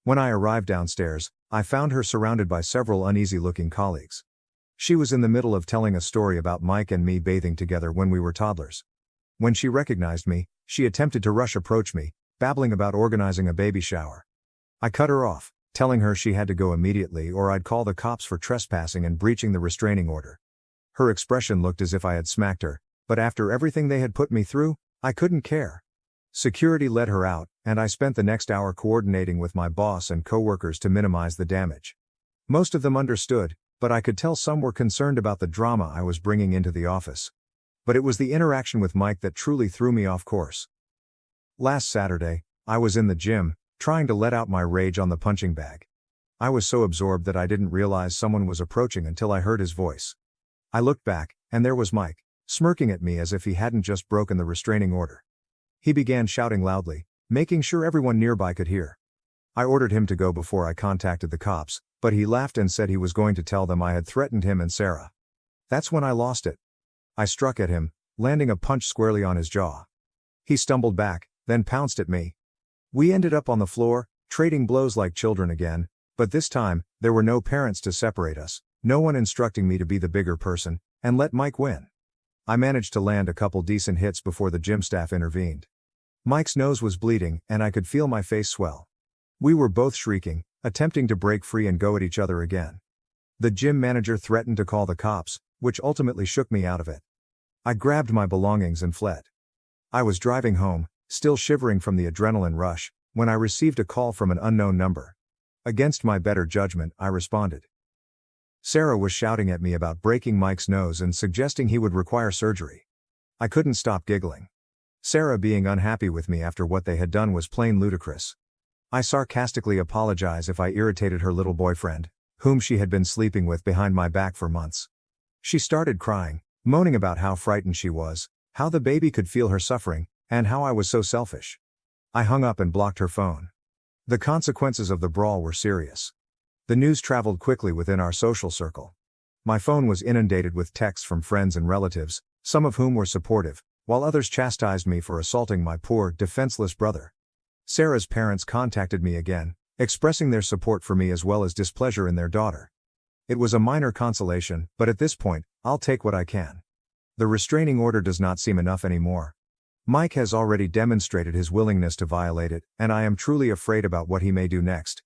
When I arrived downstairs, I found her surrounded by several uneasy-looking colleagues. She was in the middle of telling a story about Mike and me bathing together when we were toddlers. When she recognized me, she attempted to approach me, babbling about organizing a baby shower. I cut her off, telling her she had to go immediately or I'd call the cops for trespassing and breaching the restraining order. Her expression looked as if I had smacked her, but after everything they had put me through, I couldn't care. Security let her out, and I spent the next hour coordinating with my boss and coworkers to minimize the damage. Most of them understood, but I could tell some were concerned about the drama I was bringing into the office. But it was the interaction with Mike that truly threw me off course. Last Saturday, I was in the gym, trying to let out my rage on the punching bag. I was so absorbed that I didn't realize someone was approaching until I heard his voice. I looked back, and there was Mike, smirking at me as if he hadn't just broken the restraining order. He began shouting loudly, making sure everyone nearby could hear. I ordered him to go before I contacted the cops, but he laughed and said he was going to tell them I had threatened him and Sarah. That's when I lost it. I struck at him, landing a punch squarely on his jaw. He stumbled back, then pounced at me. We ended up on the floor, trading blows like children again, but this time, there were no parents to separate us, no one instructing me to be the bigger person, and let Mike win. I managed to land a couple decent hits before the gym staff intervened. Mike's nose was bleeding, and I could feel my face swell. We were both shrieking, attempting to break free and go at each other again. The gym manager threatened to call the cops, which ultimately shook me out of it. I grabbed my belongings and fled. I was driving home, still shivering from the adrenaline rush, when I received a call from an unknown number. Against my better judgment, I responded. Sarah was shouting at me about breaking Mike's nose and suggesting he would require surgery. I couldn't stop giggling. Sarah being unhappy with me after what they had done was plain ludicrous. I sarcastically apologized if I irritated her little boyfriend, whom she had been sleeping with behind my back for months. She started crying, moaning about how frightened she was, how the baby could feel her suffering, and how I was so selfish. I hung up and blocked her phone. The consequences of the brawl were serious. The news traveled quickly within our social circle. My phone was inundated with texts from friends and relatives, some of whom were supportive, while others chastised me for assaulting my poor, defenseless brother. Sarah's parents contacted me again, expressing their support for me as well as displeasure in their daughter. It was a minor consolation, but at this point, I'll take what I can. The restraining order does not seem enough anymore. Mike has already demonstrated his willingness to violate it, and I am truly afraid about what he may do next.